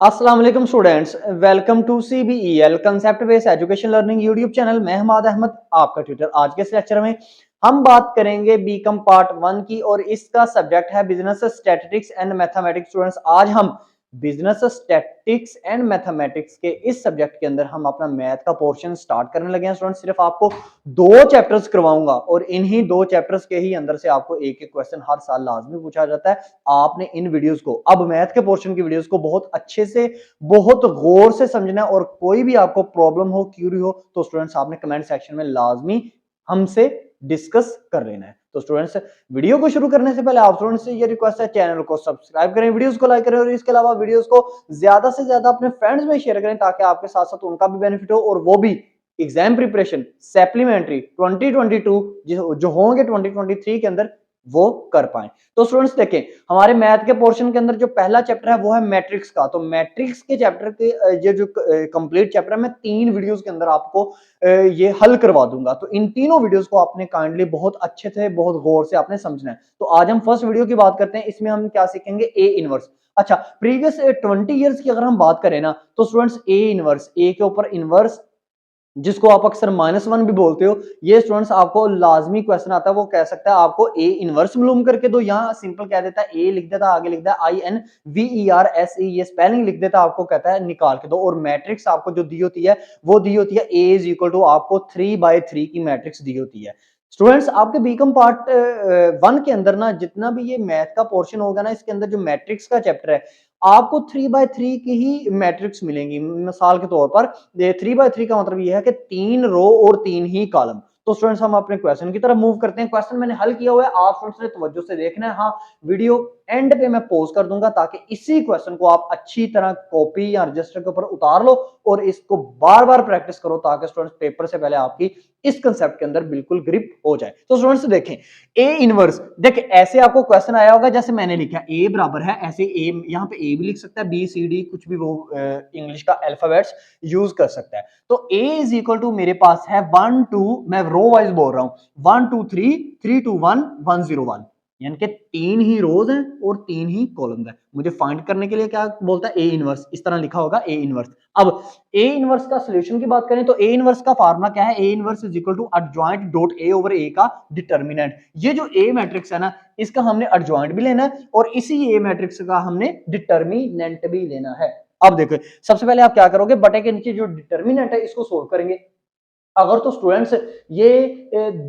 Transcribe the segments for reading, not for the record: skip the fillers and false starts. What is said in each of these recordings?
अस्सलाम वालेकुम students, welcome to CBEL concept based education learning YouTube channel. मैं हमाद अहमद आपका ट्यूटर। आज के इस लेक्चर में हम बात करेंगे बीकॉम पार्ट 1 की और इसका सब्जेक्ट है business statistics and mathematics. Students, आज हम बिजनेस स्टैटिस्टिक्स एंड मैथमेटिक्स के इस सब्जेक्ट के अंदर हम अपना मैथ का पोर्शन स्टार्ट करने लगे हैं। स्टूडेंट्स, सिर्फ आपको दो चैप्टर्स करवाऊंगा और इन्हीं दो चैप्टर्स के ही अंदर से आपको एक एक क्वेश्चन हर साल लाजमी पूछा जाता है। आपने इन वीडियोस को, अब मैथ के पोर्शन की वीडियोस को बहुत अच्छे से, बहुत गौर से समझना है और कोई भी आपको प्रॉब्लम हो, क्यूरी हो तो स्टूडेंट्स आपने कमेंट सेक्शन में लाजमी हमसे डिस्कस कर लेना है। तो स्टूडेंट्स, वीडियो को शुरू करने से पहले आप स्टूडेंट्स से ये रिक्वेस्ट है, चैनल को सब्सक्राइब करें, वीडियोस को लाइक करें और इसके अलावा वीडियोस को ज्यादा से ज्यादा अपने फ्रेंड्स में शेयर करें ताकि आपके साथ साथ उनका भी बेनिफिट हो और वो भी एग्जाम प्रिपरेशन सप्लीमेंट्री 2022 जो होंगे 2023 के अंदर वो कर पाए। तो स्टूडेंट्स देखें, हमारे मैथ के पोर्शन के अंदर जो पहला चैप्टर है वो है मैट्रिक्स का। तो मैट्रिक्स के चैप्टर के ये जो कंप्लीट चैप्टर है मैं 3 वीडियोस के अंदर आपको ये हल करवा दूंगा। तो इन तीनों वीडियोस को आपने काइंडली बहुत अच्छे से, बहुत गौर से आपने समझना है। तो आज हम फर्स्ट वीडियो की बात करते हैं। इसमें हम क्या सीखेंगे? A inverse. अच्छा, प्रीवियस 20 ईयर्स की अगर हम बात करें ना तो स्टूडेंट्स ए इनवर्स, ए के ऊपर इनवर्स जिसको आप अक्सर -1 भी बोलते हो, ये स्टूडेंट्स आपको लाजमी क्वेश्चन आता है। वो कह सकता है आपको ए इनवर्स मालूम करके दो, यहाँ सिंपल कह देता है ए लिख देता है, आगे लिखता है INVERSE, ये स्पेलिंग लिख देता है, आपको कहता है निकाल के दो। और मैट्रिक्स आपको जो दी होती है वो दी होती है A इज इक्वल टू आपको 3/3 की मैट्रिक्स दी होती है। स्टूडेंट्स, आपके बीकॉम पार्ट 1 के अंदर ना जितना भी ये मैथ का पोर्शन होगा ना, इसके अंदर जो मैट्रिक्स का चैप्टर है आपको 3/3 की ही मैट्रिक्स मिलेंगी। मिसाल के तौर पर 3/3 का मतलब यह है कि 3 रो और 3 ही कॉलम। तो स्टूडेंट्स, हम अपने क्वेश्चन की तरफ मूव करते हैं। क्वेश्चन मैंने हल किया हुआ है, आप स्टूडेंट्स ने तवज्जो से देखना है। हाँ, वीडियो एंड पे मैं पॉज कर दूंगा ताकि इसी क्वेश्चन को आप अच्छी तरह कॉपी या रजिस्टर के ऊपर उतार लो और इसको बार बार प्रैक्टिस करो ताकि स्टूडेंट्स पेपर से पहले आपकी इस कंसेप्ट के अंदर बिल्कुल ग्रिप हो जाए। तो स्टूडेंट्स देखें, ए इनवर्स, देख ऐसे आपको क्वेश्चन आया होगा जैसे मैंने लिखा ए बराबर है, ऐसे ए यहाँ पे ए भी लिख सकता है, बी सी डी कुछ भी वो इंग्लिश का अल्फाबेट्स यूज कर सकता है। तो ए इज इक्वल टू मेरे पास है 1 2, मैं रो वाइज बोल रहा हूं, 1 2 3 3 2 1 1 0 1, यानी कि 3 ही रोज हैं और 3 ही कॉलम्स हैं। मुझे फाइंड करने के लिए क्या बोलता है? ए इनवर्स, इस तरह लिखा होगा ए इनवर्स। अब ए इनवर्स का सॉल्यूशन की बात करें तो ए इनवर्स का फार्मूला क्या है? A inverse is equal to adjoint dot A over A का डिटर्मिनेंट। ये जो ए मैट्रिक्स है ना, इसका हमने एडजॉइंट भी लेना है और इसी ए मैट्रिक्स का हमने डिटर्मिनेंट भी लेना है। अब देखो, सबसे पहले आप क्या करोगे? बटे के नीचे जो डिटर्मिनेंट है इसको सोल्व करेंगे। अगर तो स्टूडेंट्स ये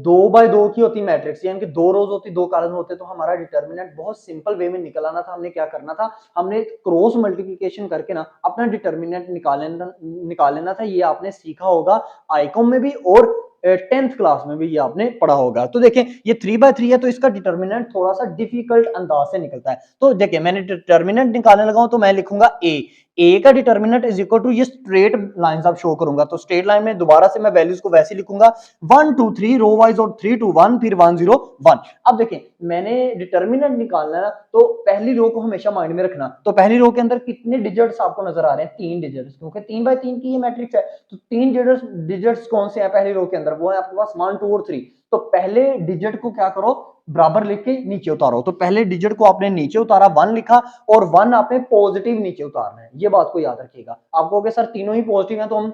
2/2 की होती मैट्रिक्स, यानी कि 2 रोज होती, 2 कॉलम होते, तो हमारा डिटर्मिनेंट बहुत सिंपल वे में निकल आना था। हमने क्या करना था? हमने क्रॉस मल्टीप्लिकेशन करके ना अपना डिटर्मिनेंट निकाल लेना था। ये आपने सीखा होगा आईकॉम में भी और 10th क्लास में भी ये आपने पढ़ा होगा। तो देखें, ये 3/3 है तो इसका डिटर्मिनेंट थोड़ा सा डिफिकल्ट अंदाज से निकलता है। तो देखिए, मैंने डिटर्मिनेंट निकालने लगा हूं तो मैं लिखूंगा ए का डिटर्मिनेंट इज इक्वल टू, ये स्ट्रेट लाइंस आप शो करूंगा तो स्ट्रेट लाइन में दोबारा से मैं वैल्यूज को वैसे लिखूंगा 1 2 3 रो वाइज और 3 2 1 फिर 1 0 1। अब देखें, मैंने डिटर्मिनेंट निकालना है तो पहली रो को हमेशा माइंड में रखना। तो पहली रो के अंदर कितने डिजिट्स आपको नजर आ रहे हैं? 3 डिजिट्स, क्योंकि 3/3 की ये मैट्रिक्स है। तो 3 डिजिट्स कौन से हैं पहली रो के अंदर? वो है आपके पास 1 2 और 3। तो पहले डिजिट को क्या करो? बराबर लिख के नीचे उतारो। तो पहले डिजिट को आपने नीचे उतारा, 1 लिखा और 1 आपने पॉजिटिव नीचे उतारना है। ये बात को याद रखिएगा। आप कहोगे सर तीनों ही पॉजिटिव हैं तो हम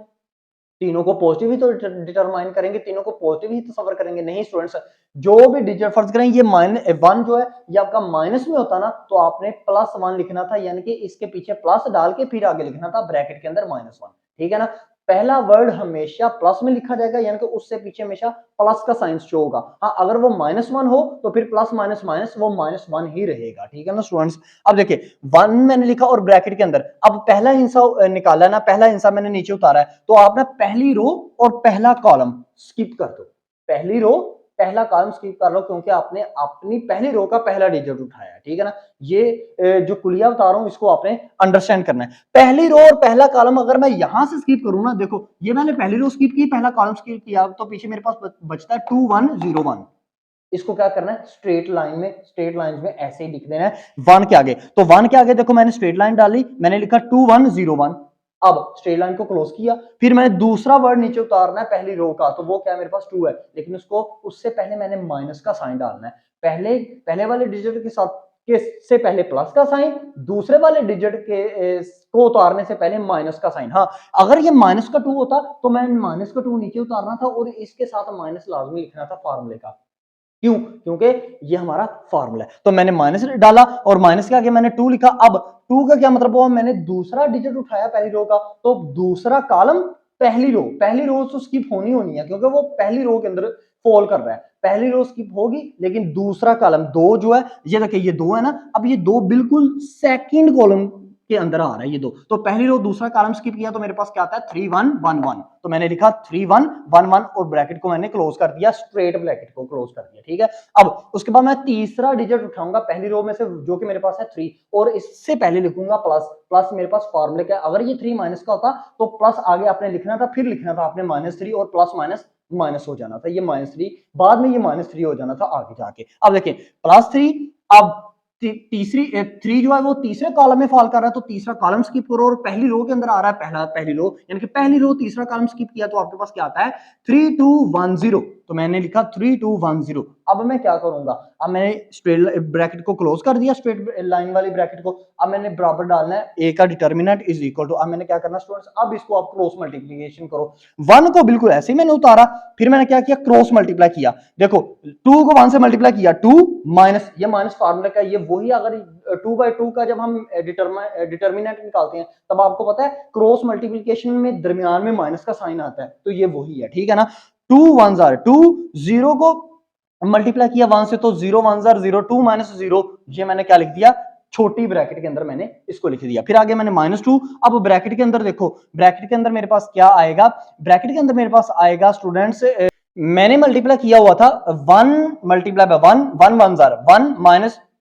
तीनों को पॉजिटिव ही तो डिटरमाइन करेंगे, तीनों को पॉजिटिव ही तस्वर करेंगे। नहीं स्टूडेंट्स, जो भी डिजिट फर्ज करें, ये -1 जो है ये आपका माइनस में होता ना तो आपने +1 लिखना था, यानी कि इसके पीछे प्लस डाल के फिर आगे लिखना था ब्रैकेट के अंदर -1। ठीक है ना? पहला वर्ड हमेशा प्लस में लिखा जाएगा, यानी कि उससे पीछे हमेशा प्लस का साइन शो होगा। हाँ, अगर वो -1 हो तो फिर प्लस माइनस माइनस वो -1 ही रहेगा। ठीक है ना स्टूडेंट्स? अब देखिए, 1 मैंने लिखा और ब्रैकेट के अंदर अब पहला हिस्सा निकाला ना, पहला हिस्सा मैंने नीचे उतारा है तो आप ना पहली रो और पहला कॉलम स्किप कर दो। पहली रो पहला कॉलम स्किप कर लो क्योंकि आपने अपनी पहली रो का पहला डिजिट उठाया। ठीक है ना? ये जो कुलिया बता रहा हूं इसको आपने अंडरस्टैंड करना है। पहली रो और पहला कॉलम अगर मैं यहां से स्किप करूं ना, देखो ये मैंने पहली रो स्किप की, पहला कॉलम स्किप किया, तो पीछे मेरे पास बचता है 2 1 0 1। इसको क्या करना है? स्ट्रेट लाइन में ऐसे ही लिख देना है 1 के आगे। तो 1 के आगे देखो मैंने स्ट्रेट लाइन डाली, मैंने लिखा 2 1 0 1। अब स्ट्रेट लाइन को क्लोज किया, फिर मैंने दूसरा वर्ड नीचे उतारना है पहली रो का, तो वो क्या है? मेरे पास 2 है, लेकिन उसको उससे पहले मैंने माइनस का साइन डालना है। पहले वाले डिजिट के साथ के से पहले प्लस का साइन, दूसरे वाले डिजिट के को उतारने से पहले माइनस का साइन। हाँ, अगर ये माइनस का 2 होता तो मैं माइनस का 2 नीचे उतारना था और इसके साथ माइनस लाजमी लिखना था फार्मूले का। क्यों? क्योंकि ये हमारा फार्मूला है। तो मैंने माइनस डाला और माइनस के आगे मैंने 2 लिखा। अब 2 का क्या मतलब हुआ, मैंने दूसरा डिजिट उठाया पहली रो का, तो दूसरा कॉलम पहली रो तो स्किप होनी है क्योंकि वो पहली रो के अंदर फॉल कर रहा है। पहली रो स्किप होगी लेकिन दूसरा कॉलम 2 जो है, ये देखिए ये 2 है ना, अब ये 2 बिल्कुल सेकंड कॉलम के अंदर आ रहा है ये 2। तो पहली रो दूसरा कॉलम स्किप किया तो मेरे पास क्या आता है 3 1 1 1। तो मैंने लिखा 3 1 1 1 और ब्रैकेट को मैंने क्लोज कर दिया, स्ट्रेट ब्रैकेट को क्लोज कर दिया। ठीक है, अब उसके बाद मैं तीसरा डिजिट उठाऊंगा पहली रो में से जो कि मेरे पास है 3 और इससे पहले लिखूंगा प्लस। प्लस मेरे पास फार्मूले का, अगर ये 3 माइनस का होता तो प्लस आगे आपने लिखना था, फिर लिखना था आपने -3 और प्लस माइनस माइनस हो जाना था, ये -3 बाद में ये -3 हो जाना था आगे जाके। अब देखिए +3, अब तीसरी 3 जो है वो तीसरे कॉलम में फॉल कर रहा है, तो तीसरा कॉलम स्किप करो और पहली रो के अंदर आ रहा है पहली रो, यानी कि पहली रो तीसरा कॉलम स्किप किया तो आपके पास क्या आता है 3 2 1 0। तो मैंने लिखा 3 2 1 0। अब मैं क्या करूंगा, अब मैंने स्ट्रेट ब्रैकेट को क्लोज कर दिया, स्ट्रेट लाइन वाली ब्रैकेट को। अब मैंने बराबर डालना है a का डिटरमिनेंट इज इक्वल टू, अब मैंने क्या करना स्टूडेंट्स, अब इसको आप क्रॉस मल्टीप्लिकेशन करो। 1 को बिल्कुल ऐसे ही मैंने उतारा, फिर मैंने क्या किया क्रॉस मल्टीप्लाई किया। देखो 2 को 1 से मल्टीप्लाई किया 2 माइनस, ये माइनस फार्मूला का, ये वही अगर 2/2 का जब हम डिटरमिनेंट निकालते हैं तब आपको पता है क्रॉस मल्टीप्लिकेशन में दरमियान में माइनस का साइन आता है, तो ये वही है। ठीक है ना, 2 1 2 0 को मल्टीप्लाई किया 1 से तो 0 1 0 2 -0, ये मैंने क्या लिख दिया छोटी ब्रैकेट के अंदर मैंने इसको लिख दिया। फिर आगे मैंने -2, अब ब्रैकेट के अंदर देखो, ब्रैकेट के अंदर मेरे पास क्या आएगा, ब्रैकेट के अंदर मेरे पास आएगा स्टूडेंट्स, मैंने मल्टीप्लाई किया हुआ था 1 multiply by 1 1 1 0 1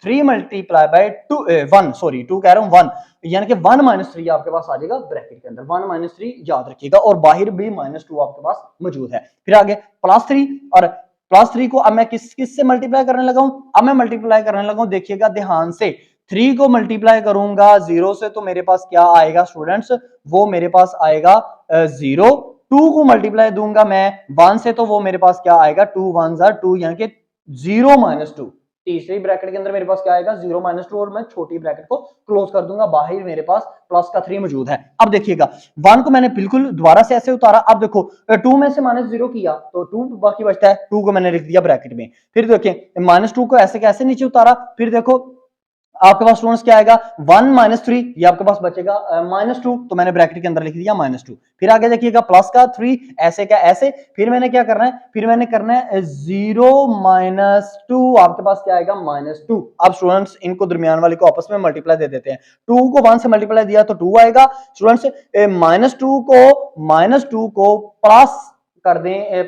-3 multiply by 2 1 sorry 2 कह रहा हूं 1, यानी कि 1 -3 आपके पास आ जाएगा ब्रैकेट के अंदर। 1 -3 याद रखिएगा और बाहर भी -2 आपके पास मौजूद है। फिर आगे +3, और +3 को अब मैं किस से मल्टीप्लाई करने लगा हूं, अब मैं मल्टीप्लाई करने लगा हूं, देखिएगा ध्यान से, 3 को मल्टीप्लाई करूंगा 0 से तो मेरे पास क्या आएगा स्टूडेंट्स, वो मेरे पास आएगा 0। 2 को मल्टीप्लाई दूंगा मैं 1 से तो वो मेरे पास क्या आएगा 2 1 2, यानी कि 0 -2। तीसरी ब्रैकेट के अंदर मेरे पास क्या आएगा 0 -2 और मैं छोटी ब्रैकेट को क्लोज कर दूंगा, बाहर मेरे पास प्लस का 3 मौजूद है। अब देखिएगा 1 को मैंने बिल्कुल दोबारा से ऐसे उतारा, अब देखो 2 में से -0 किया तो 2 बाकी बचता है, 2 को मैंने लिख दिया ब्रैकेट में। फिर देखिए -2 को ऐसे कैसे नीचे उतारा, फिर देखो आपके पास स्टूडेंट्स क्या आएगा 1 -3, ये आपके पास बचेगा -2, तो मैंने ब्रैकेट के अंदर लिख दिया -2। फिर आगे देखिएगा प्लस का 3 ऐसे क्या ऐसे, फिर मैंने क्या करना है, फिर मैंने करना है 0 -2, आपके पास क्या आएगा -2। अब स्टूडेंट्स इनको दरमियान वाले को आपस में मल्टीप्लाई दे देते हैं, 2 को 1 से मल्टीप्लाई दिया तो 2 आएगा स्टूडेंट्स, -2 को प्लस कर दें,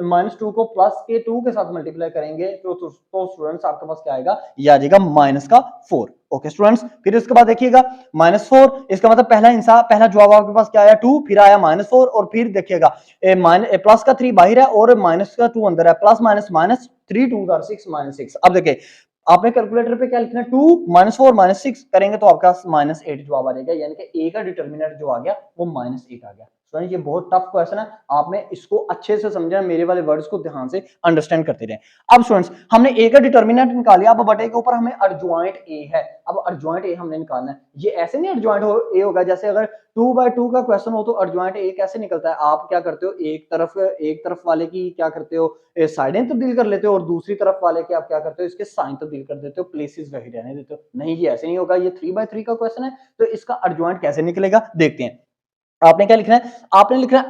-2 को प्लस के 2 के साथ मल्टीप्लाई करेंगे तो स्टूडेंट्स आपके पास क्या आएगा, ये आ जाएगा -4। ओके स्टूडेंट्स, फिर इसके बाद देखिएगा -4, इसका मतलब पहला जवाब आपके पास क्या आया 2, फिर आया -4 और फिर देखिएगा प्लस का 3 बाहर है और माइनस का 2 अंदर है, प्लस माइनस माइनस 3 2 6 -6। अब देखिए आपने कैलकुलेटर पे क्या लिखना है 2 -4 -6 करेंगे तो आपका -8 जवाब आ जाएगा, यानी कि a का डिटरमिनेंट जो आ गया वो -8 आ गया। स्टूडेंट ये बहुत टफ क्वेश्चन है, आपने इसको अच्छे से समझना, मेरे वाले वर्ड्स को ध्यान से अंडरस्टैंड करते रहे। अब स्टूडेंट्स हमने a का डिटरमिनेंट निकाल लिया, अब बटे के ऊपर हमें एडजॉइंट a है, अब एडजॉइंट a हमने निकालना है। ये ऐसे नहीं एडजॉइंट a होगा, जैसे अगर 2/2 का क्वेश्चन हो तो एडजॉइंट a कैसे निकलता है, आप क्या करते हो एक तरफ वाले की क्या करते हो साइडें तब्दील कर लेते हो और दूसरी तरफ वाले के आप क्या करते हो इसके साइन तब्दील कर देते हो, प्लेसेस वही रहने देते हो। नहीं, ये ऐसे नहीं होगा, ये 3/3 का क्वेश्चन है तो इसका एडजॉइंट कैसे निकलेगा देखते हैं। आपने क्या लिखना है, आपने लिखना है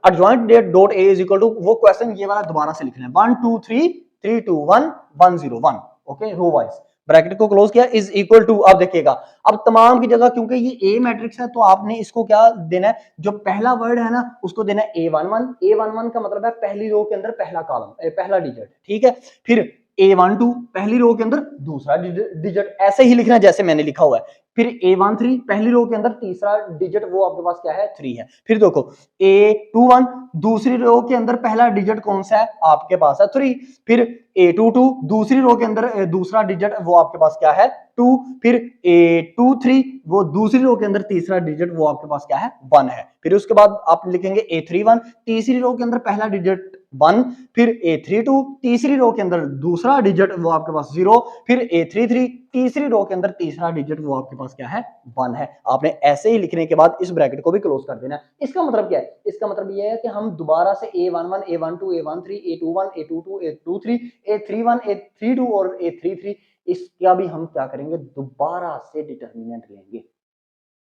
adjoint dot A is equal to, वो क्वेश्चन ये वाला दोबारा से लिखना है 1 2 3 3 2 1 1 0 1। ओके, रो वाइज ब्रैकेट को क्लोज किया इज इक्वल टू, अब देखिएगा अब तमाम की जगह क्योंकि ये ए मैट्रिक्स है तो आपने इसको क्या देना है, जो पहला वर्ड है ना उसको देना है A11 का मतलब है पहली रो के अंदर पहला कॉलम पहला डिजिट। ठीक है, फिर A12 पहली रो के अंदर दूसरा डिजिट, ऐसे ही लिखना जैसे मैंने लिखा हुआ है। फिर A13 पहली रो के अंदर तीसरा डिजिट, वो आपके पास क्या है 3 है। फिर देखो A21 दूसरी रो के अंदर पहला डिजिट कौन सा है, आपके पास है 3। फिर A22 दूसरी रो के अंदर दूसरा डिजिट वो आपके पास क्या है 2। फिर A23 वो दूसरी रो के अंदर तीसरा डिजिट वो आपके पास क्या है 1 है। फिर उसके बाद आप लिखेंगे A31 तीसरी रो के अंदर पहला डिजिट 1, फिर A32, तीसरी रो के अंदर दूसरा डिजिट वो आपके पास 0, फिर A33, तीसरी रो के अंदर तीसरा डिजिट वो आपके पास क्या है 1 है। आपने ऐसे ही लिखने के बाद इस ब्रैकेट को भी क्लोज कर देना है। इसका मतलब क्या है, इसका मतलब ये है कि हम दोबारा से A11, A12, A13, A21, A22, A23, A31, A32 और A33 इसका भी हम क्या करेंगे, दोबारा से डिटर्मिनेंट लेंगे।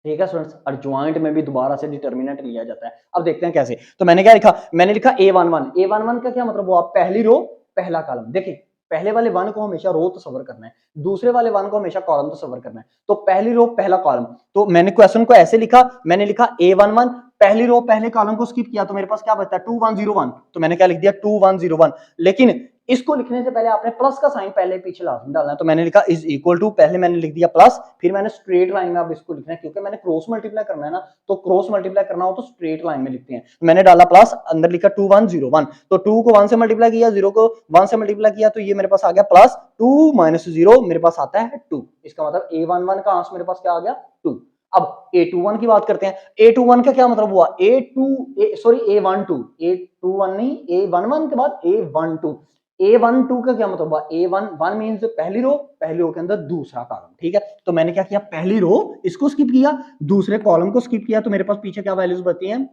ठीक है स्टूडेंट्स, और ज्वाइंट में भी दोबारा से डिटर्मिनेंट लिया जाता है। अब देखते हैं कैसे। तो मैंने क्या लिखा, मैंने लिखा A11 का क्या मतलब हुआ, पहली रो पहला कॉलम। देखिए पहले वाले 1 को हमेशा रो तस्वर करना है, दूसरे वाले 1 को हमेशा कॉलम तस्वर करना है। तो पहली रो पहला कॉलम, तो मैंने क्वेश्चन को ऐसे लिखा, मैंने लिखा A11, पहली रो पहले कॉलम को स्किप किया तो मेरे पास क्या बचता है 2101, तो मैंने क्या लिख दिया 2101। लेकिन इसको लिखने से पहले आपने प्लस का साइन पहले पीछे लाजमी डालना है, तो मैंने लिखा इज इक्वल टू, पहले मैंने लिख दिया प्लस, फिर मैंने स्ट्रेट लाइन में अब इसको लिखना है, क्योंकि मैंने क्रॉस मल्टीप्लाई करना है ना, तो क्रॉस मल्टीप्लाई करना हो तो स्ट्रेट लाइन में लिखते हैं। मैंने डाला प्लस, अंदर लिखा 2101, तो 2 को 1 से मल्टीप्लाई किया, 0 को 1 से मल्टीप्लाई किया, तो ये मेरे पास आ गया प्लस 2 माइनस 0 मेरे पास आता है 2। इसका मतलब A11 का आंसर मेरे पास क्या आ गया 2। अब A21 की बात करते हैं। A21 का क्या मतलब हुआ, A21 नहीं, A11 के बाद A12। A12 का क्या मतलब हुआ, A1 मींस पहली रो के अंदर दूसरा कॉलम। ठीक है, तो मैंने क्या किया, पहली रो इसको स्किप किया, दूसरे कॉलम को स्किप किया, तो मेरे पास पीछे क्या वैल्यूज बचती हैं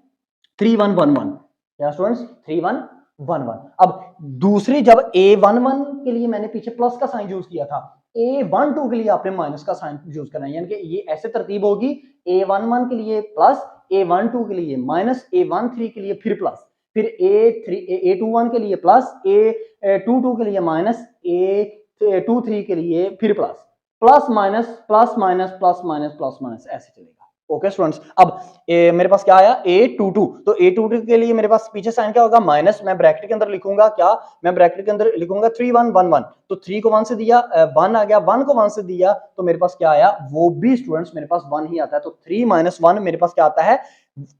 3111। क्या स्टूडेंट्स 3111। अब दूसरी जब A11 के लिए मैंने पीछे प्लस का साइन यूज किया था, A12 के लिए आपने माइनस का साइन यूज करना है, यानी कि ये ऐसे तरतीब होगी, A11 के लिए प्लस, A12 के लिए माइनस, A13 के लिए फिर प्लस, फिर A21 के लिए प्लस, A22 के लिए माइनस, A23 के लिए फिर plus, plus minus plus minus plus minus plus minus, ऐसे चलेगा। ओके स्टूडेंट्स, अब मेरे पास क्या आया A22, तो A22 के लिए मेरे पास पीछे साइन क्या होगा माइनस, मैं ब्रैकेट के अंदर लिखूंगा क्या, मैं ब्रैकेट के अंदर लिखूंगा 3111, तो 3 को 1 से दिया 1 आ गया, 1 को 1 से दिया तो मेरे पास क्या आया, वो भी स्टूडेंट्स मेरे पास 1 ही आता है, तो 3 माइनस 1 मेरे पास क्या आता है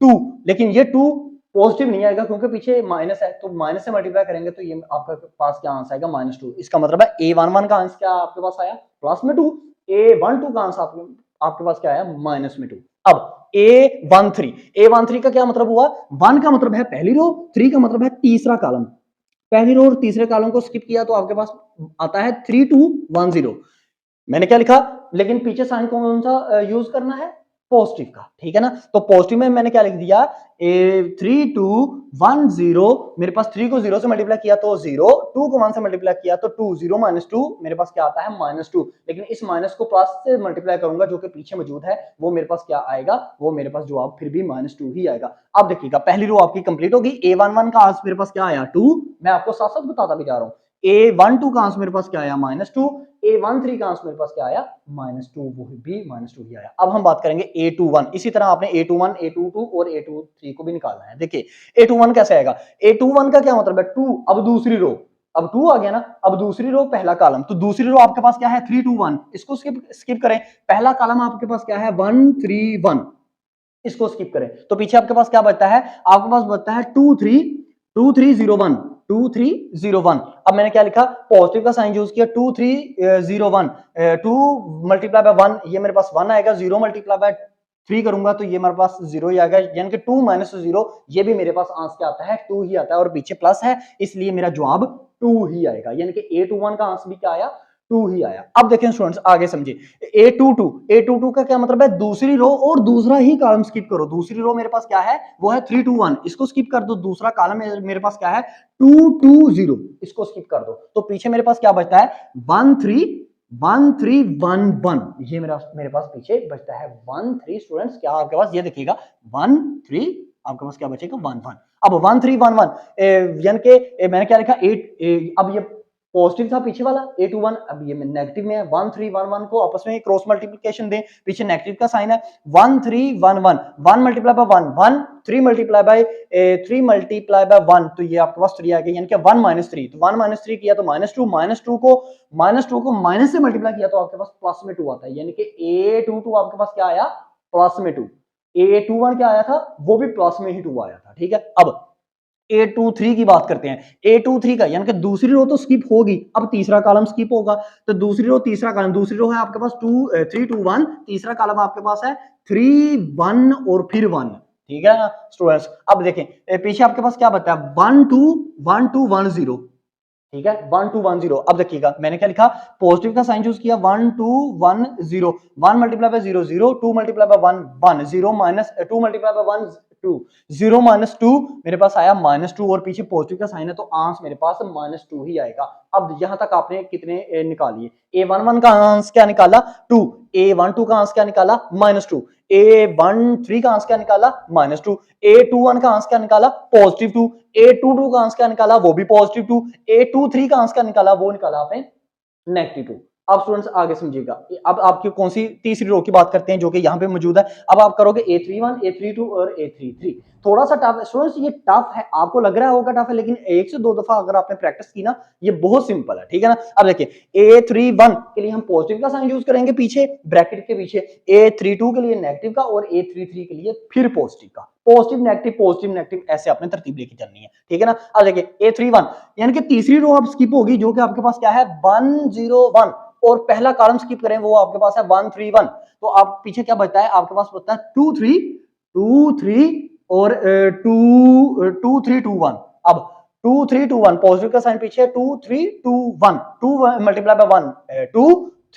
2। लेकिन ये 2 पॉजिटिव नहीं आएगा क्योंकि पीछे माइनस है, तो माइनस से मल्टीप्लाई करेंगे तो ये आपके पास क्या आंसर आएगा -2। इसका मतलब है A11 का आंसर क्या आपके पास आया प्लस में 2, A12 का आंसर आपके पास क्या आया माइनस में 2। अब A13 का क्या मतलब हुआ, 1 का मतलब है पहली रो, 3 का मतलब है तीसरा कॉलम। पहली रो और तीसरे कॉलम को स्किप किया तो आपके पास आता है 3210। मैंने क्या लिखा, लेकिन पीछे साइन कौन सा यूज करना है, पॉजिटिव का। ठीक है ना, तो पॉजिटिव में मैंने क्या लिख दिया, 3210, मेरे पास 3 को 0 से मल्टीप्लाई किया तो 0, 2 को 1 से मल्टीप्लाई किया तो 2, 0 माइनस 2 मेरे पास क्या आता है -2। लेकिन इस माइनस को प्लस से मल्टीप्लाई करूंगा जो कि पीछे मौजूद है, वो मेरे पास क्या आएगा, वो मेरे पास जवाब फिर भी -2 ही आएगा। अब देखिएगा पहली रो आपकी कंप्लीट होगी। A11 का आंसर मेरे पास क्या आया 2, मैं आपको साथ साथ बताता भी जा रहा हूं। A12 का आंसर मेरे पास क्या आया -2, A13 का आंसर मेरे पास क्या आया -2, वो भी -2 ही आया। अब हम बात करेंगे A21, इसी तरह आपने A21, A22 और A23 को भी निकालना है। देखिए A21 कैसे आएगा, A21 का क्या मतलब है 2, अब दूसरी रो, अब 2 आ गया ना, अब दूसरी रो पहला कॉलम, तो दूसरी रो आपके पास क्या है 321, इसको स्किप करें, पहला कॉलम आपके पास क्या है 131, इसको स्किप करें तो पीछे आपके पास क्या बचता है, आपके पास बचता है 2301। 2301, अब मैंने क्या लिखा, पॉजिटिव का साइन यूज किया, 2301, 2 मल्टीप्लाई बाय 1, ये मेरे पास 1 आएगा, 0 मल्टीप्लाई बाय 3 करूंगा तो ये मेरे पास 0 ही आएगा, यानी कि 2 माइनस 0, ये भी मेरे पास आंसर क्या आता है 2 ही आता है, और पीछे प्लस है इसलिए मेरा जवाब 2 ही आएगा, यानी कि A21 का आंसर भी क्या आया 2 ही आया। अब देखें स्टूडेंट्स आगे समझिए, A22 का क्या मतलब है, दूसरी रो और दूसरा ही कॉलम स्किप करो। दूसरी रो मेरे पास क्या है, वो है 321, इसको स्किप कर दो, दूसरा कॉलम मेरे पास क्या है 220, इसको स्किप कर दो, तो पीछे मेरे पास क्या बचता है 1311, ये मेरे पास पीछे बचता है 13। स्टूडेंट्स क्या आपके पास ये देखिएगा 13, आपके पास क्या बचेगा 11। अब 1311 यानी कि मैंने क्या लिखा 8, अब ये पॉजिटिव था पीछे वाला A21, अब ये नेगेटिव में है, 1311 को आपस में क्रॉस मल्टीप्लिकेशन दें, पीछे नेगेटिव का साइन है, 1311, 1 मल्टीप्लाई बाय 1, 1, 3 मल्टीप्लाई बाय 1, तो ये आपके पास 3 आ गया, यानी कि 1 माइनस 3, तो 1 माइनस 3 किया तो -2, -2 को माइनस से मल्टीप्लाई किया तो आपके पास प्लस में 2 आता है, यानी कि A22 आपके पास क्या आया प्लस में 2, A21 क्या आया था, वो भी प्लस में ही 2 आया था। ठीक है, अब A23 की बात करते हैं। A23 का यानी कि दूसरी रो तो स्किप होगी, अब तीसरा कॉलम स्किप होगा, तो दूसरी रो तीसरा कॉलम, दूसरी रो है आपके पास 321, तीसरा कॉलम आपके पास है 31 और फिर 1। ठीक है ना स्टूडेंट्स। अब देखें पीछे आपके पास क्या बता है 1 2 1 2 1 0, ठीक है 1 2 1 0। अब देखिएगा मैंने क्या लिखा, पॉजिटिव का साइन चूज किया 1 2 1 0, 1 multiply by 0 0, 2 multiply by 1 1, 0 minus 2 multiply by 1 2, 0 minus 2 मेरे पास आया -2 और पीछे पॉजिटिव का साइन है तो आंसर मेरे पास -2 ही आएगा। अब यहां तक आपने कितने निकालिए, A11 का आंसर क्या निकाला 2, A12 का आंसर क्या निकाला -2, A13 का आंसर क्या निकाला -2, A21 का आंसर क्या निकाला +2, A22 का आंसर क्या निकाला वो भी +2, A23 का आंसर क्या निकाला वो निकाला आपने -2। अब स्टूडेंट्स आगे समझिएगा, अब आपकी कौन सी तीसरी रो की बात करते हैं जो कि यहाँ पे मौजूद है। अब आप करोगे A31 A32 और A33, थोड़ा सा टफ है स्टूडेंट्स, ये टफ है, आपको लग रहा होगा टफ है लेकिन एक से दो दफा अगर आपने प्रैक्टिस की ना ये बहुत सिंपल है, ठीक है ना। अब देखिए A31 के लिए हम पॉजिटिव का साइन यूज करेंगे पीछे ब्रैकेट के पीछे, A32 के लिए नेगेटिव का और A33 के लिए फिर पॉजिटिव का, पॉजिटिव नेगेटिव ऐसे आपने तरतीब लेके चलनी है, ठीक है ना। अब देखिए A31 यानी कि तीसरी रो अब स्किप होगी जो कि आपके पास क्या है 101 और पहला कॉलम स्किप करें वो आपके पास है 131, तो आप पीछे क्या बचता है आपके पास बचता है 2 3 और 2 3 2 1। अब 2 3 2 1 पॉजिटिव का साइन पीछे 2 3 2 1, 2 मल्टीप्लाई बाय 1 2,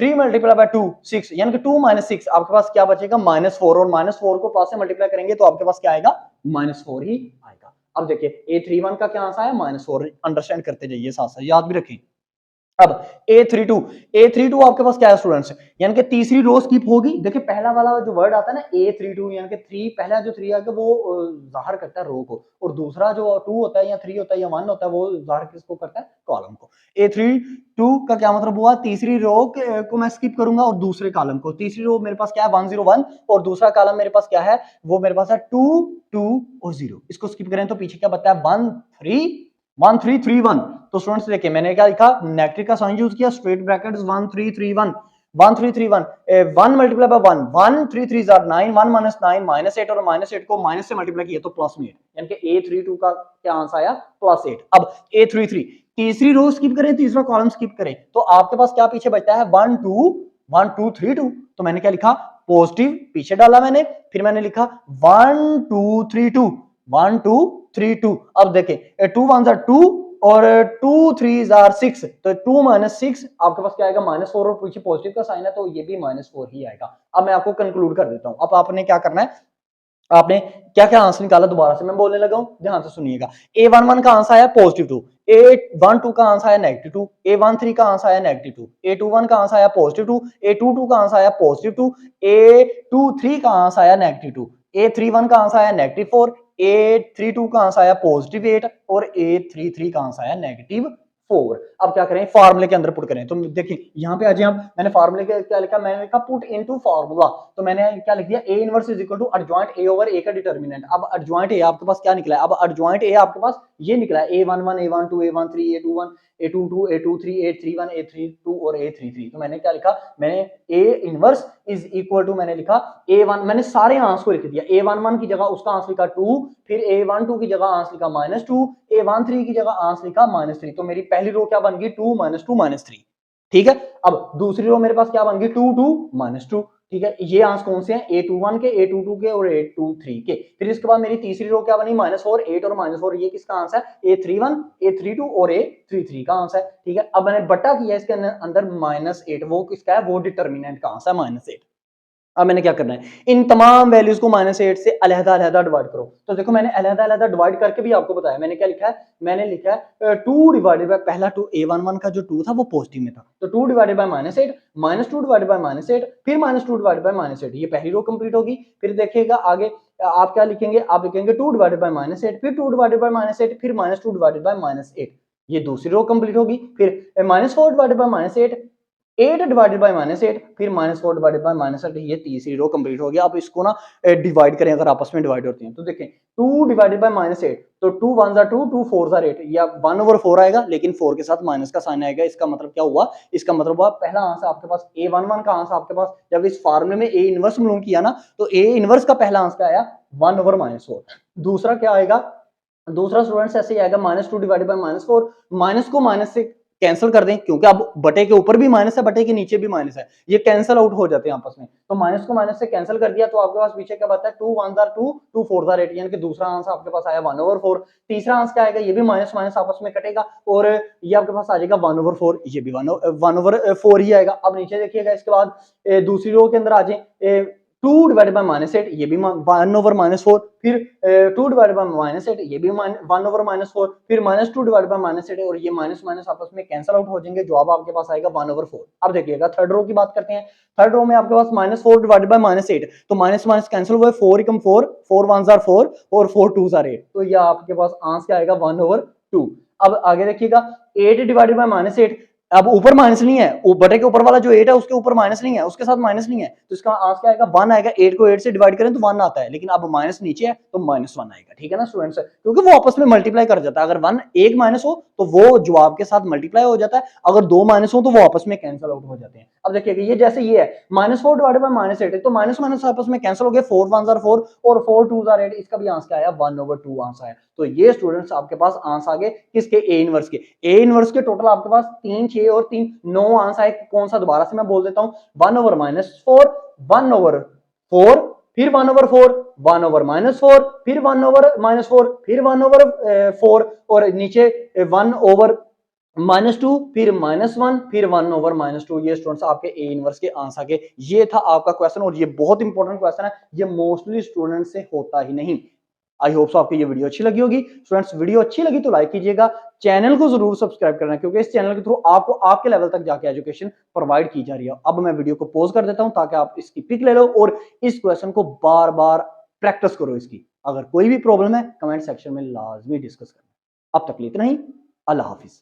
3 मल्टीप्लाई बाय 2 6, यानी कि 2 6 आपके पास क्या बचेगा -4, और -4 को प्लस से मल्टीप्लाई करेंगे तो आपके पास क्या आएगा -4 ही आएगा। अब देखिए A31 का क्या आंसर है -4, अंडरस्टैंड करते जाइए साथ साथ याद भी रखिए। अब A32 आपके पास क्या है स्टूडेंट्स, यानी कि तीसरी रो स्किप होगी। देखिए पहला वाला जो वर्ड आता है ना A32 यानी कि 3, पहला जो 3 आएगा वो जाहिर करता है रो को, और दूसरा जो 2 होता है या 3 होता है या 1 होता है वो जाहिर किसको करता है कॉलम को। A32 का क्या मतलब हुआ, तीसरी रो को मैं स्किप करूंगा और दूसरे कॉलम को, तीसरी रो मेरे पास क्या है 101 और दूसरा कॉलम मेरे पास क्या है वो मेरे पास है 2 2 और 0, इसको स्किप करें तो पीछे क्या बता है 1331। तो स्टूडेंट्स देखिए मैंने क्या लिखा, नेगेटिव का साइन यूज किया, straight brackets 1331 1331, 1 multiply by 1 1 3 3 jar 9, 1 minus 9 -8 और -8 को माइनस से मल्टीप्लाई किया तो प्लस में 8, यानी कि A32 का क्या आंसर आया +8। अब A33 तीसरी रो स्किप करें तीसरा कॉलम स्किप करें तो आपके पास क्या पीछे बचता है 1 2 1 2 3 2, तो मैंने क्या लिखा पॉजिटिव पीछे डाला मैंने, फिर मैंने लिखा 1 2 3 2 1 2 3 2। अब देखें 2 1 2 और 2 3 6, तो 2 6 आपके पास क्या आएगा -4 और पीछे पॉजिटिव का साइन है तो ये भी -4 ही आएगा। अब मैं आपको कंक्लूड कर देता हूं, अब आपने क्या करना है, आपने क्या क्या आंसर निकाला दोबारा से मैं बोलने लगा हूं ध्यान से सुनिएगा। A11 का आंसर आया +2, A12 का आंसर आया -2, A13 का आंसर आया -2, A21 का आंसर आया +2, A22 का आंसर आया +2, A23 का आंसर आया -2, A31 का आंसर आया -4, A32 का आंसर आया +8 और A33 का आंसर आया -4। अब क्या करें फार्मूले के अंदर पुट करें, तो देखिए यहाँ पे आ जाए आप, मैंने फार्मूले के क्या लिखा, मैंने लिखा पुट इनटू फार्मूला, तो मैंने क्या लिख दिया A inverse is equal to adjoint A over A का डिटर्मिनेंट। अब एडजॉइंट A आपके पास क्या निकला है, अब एडजॉइंट A आपके पास ये निकला है A11 A12 A13 A21 A22 A23 A31 A32 और A33, तो मैंने क्या लिखा, मैंने A inverse is equal to मैंने लिखा A1, मैंने सारे आंसर को लिख दिया, A11 की जगह उसका आंसर लिखा 2, फिर A12 की जगह आंसर लिखा -2, A13 की जगह आंसर लिखा -3, तो मेरी पहली रो क्या बन गई 2 -2 -3, ठीक है। अब दूसरी रो मेरे पास क्या बन गई 2 2 -2, ठीक है। ये आंसर कौन से हैं A21 के A22 के और A23 के। फिर इसके बाद मेरी तीसरी रो क्या बनी -4 8 और -4, ये किसका आंसर है A31 A32 और A33 का आंसर है, ठीक है। अब मैंने बटा किया इसके अंदर -8, वो किसका है वो डिटर्मिनेंट का आंसर है -8। अब मैंने क्या करना है इन तमाम वैल्यूज को -8 से अलग-अलग डिवाइड करो, तो देखो मैंने अलग-अलग डिवाइड करके भी आपको बताया, मैंने क्या लिखा है, मैंने लिखा है 2 डिवाइडेड बाय पहला 2 A11 का जो 2 था वो पॉजिटिव में था, तो 2 डिवाइडेड बाय -8 -2 डिवाइडेड बाय -8 फिर -2 डिवाइडेड बाय -8, ये पहली रो कंप्लीट होगी। फिर देखिएगा आगे आप क्या लिखेंगे, आप लिखेंगे 2 डिवाइडेड बाय -8 फिर 2 डिवाइडेड बाय -8 फिर -2 डिवाइडेड बाय -8, ये दूसरी रो कंप्लीट होगी। फिर -4 डिवाइडेड बाय -8 8 डिवाइडेड बाय -8 फिर -4 डिवाइडेड बाय -8, ये तीसरी रो कंप्लीट हो गया। अब इसको ना डिवाइड करें, अगर आपस में डिवाइड होते हैं तो देखें 2 डिवाइडेड बाय -8, तो 2 1 2 2 4 8, या 1/4 आएगा लेकिन 4 के साथ माइनस का साइन आएगा। इसका मतलब क्या हुआ, इसका मतलब हुआ पहला आंसर आपके पास A11 का आंसर आपके पास जब इस फार्मूले में A इनवर्स मालूम किया ना तो A इनवर्स का पहला आंसर आया 1/4। दूसरा क्या आएगा, दूसरा स्टूडेंट्स ऐसे ही आएगा -2 डिवाइडेड बाय -4, माइनस को माइनस से कैंसिल कर दें, क्योंकि अब बटे के ऊपर भी माइनस है, बटे के नीचे भी माइनस है, ये कैंसिल आउट हो जाते हैं आपस में। तो माइनस को माइनस से कैंसिल कर दिया तो आपके पास पीछे क्या बता है, 2 1 आर 2, 2 4 आर 8, यानी कि दूसरा आंसर आपके पास आया 1/4। तीसरा आंसर क्या आएगा, ये भी माइनस माइनस आपस में कटेगा और ये आपके पास आ जाएगा 1/4, ये भी 1/4 ही आएगा। अब नीचे देखिएगा, इसके बाद दूसरी रो के अंदर आ जाए, 2 डिवाइडेड बाय -8, ये भी 1/-4, फिर 2 डिवाइडेड बाय -8, ये भी 1/-4, फिर -2 डिवाइडेड बाय -8, और ये माइनस माइनस आपस में कैंसिल आउट हो जाएंगे, जवाब आपके पास आएगा 1/4। अब देखिएगा थर्ड रो की बात करते हैं। थर्ड रो में आपके पास -4 डिवाइडेड बाय -8, तो माइनस माइनस कैंसिल हुआ, 4 एकम 4, 4 1 आर 4 और 4 2 आर 8, तो ये आपके पास आंसर क्या आएगा 1/2। अब आगे देखिएगा, 8 डिवाइडेड बाय -8, अब ऊपर माइनस नहीं है, बटे के ऊपर वाला जो 8 है उसके ऊपर माइनस नहीं है, उसके साथ माइनस नहीं है, तो इसका आंसर क्या आएगा 1 आएगा। 8 को 8 से डिवाइड करें तो 1 आता है, लेकिन अब माइनस नीचे है तो -1 आएगा, ठीक है ना स्टूडेंट्स, क्योंकि वो आपस में मल्टीप्लाई कर जाता है। अगर 1 एक माइनस हो तो वो जवाब के साथ मल्टीप्लाई हो जाता है, अगर 2 माइनस हो तो वो आपस में कैंसिल आउट हो जाते हैं। अब देखिएगा, ये जैसे ये है -4 डिवाइडेड बाय -8, तो माइनस माइनस आपस में कैंसिल हो गए, 4 1 आर 4 और 4 2 आर 8, इसका भी आंसर क्या आया 1/2 आंसर आया। तो ये स्टूडेंट्स आपके पास आंसर आ गए किसके, ए इनवर्स के। ए इनवर्स के टोटल आपके पास 3 6 और 3 9 आंसर है। कौन सा, दोबारा से मैं बोल देता हूं, 1/-4, 1/4, फिर 1/4, 1/-4, फिर 1/-4, फिर 1/4 और नीचे 1/-2, फिर -1, फिर 1/-2। ये स्टूडेंट्स आपके ए इनवर्स के आंसर के। ये था आपका क्वेश्चन और ये बहुत इंपॉर्टेंट क्वेश्चन है, ये मोस्टली स्टूडेंट से होता ही नहीं। आई होप सो आपको ये वीडियो अच्छी लगी होगी। स्टूडेंट्स, वीडियो अच्छी लगी तो लाइक कीजिएगा, चैनल को जरूर सब्सक्राइब करना, क्योंकि इस चैनल के थ्रू आपको आपके लेवल तक जाके एजुकेशन प्रोवाइड की जा रही है। अब मैं वीडियो को पॉज कर देता हूं ताकि आप इसकी पिक ले लो और इस क्वेश्चन को बार बार प्रैक्टिस करो इसकी। अगर कोई भी प्रॉब्लम है कमेंट सेक्शन में लाजमी डिस्कस करना। अब तक लिए इतना ही, अल्लाह हाफिज।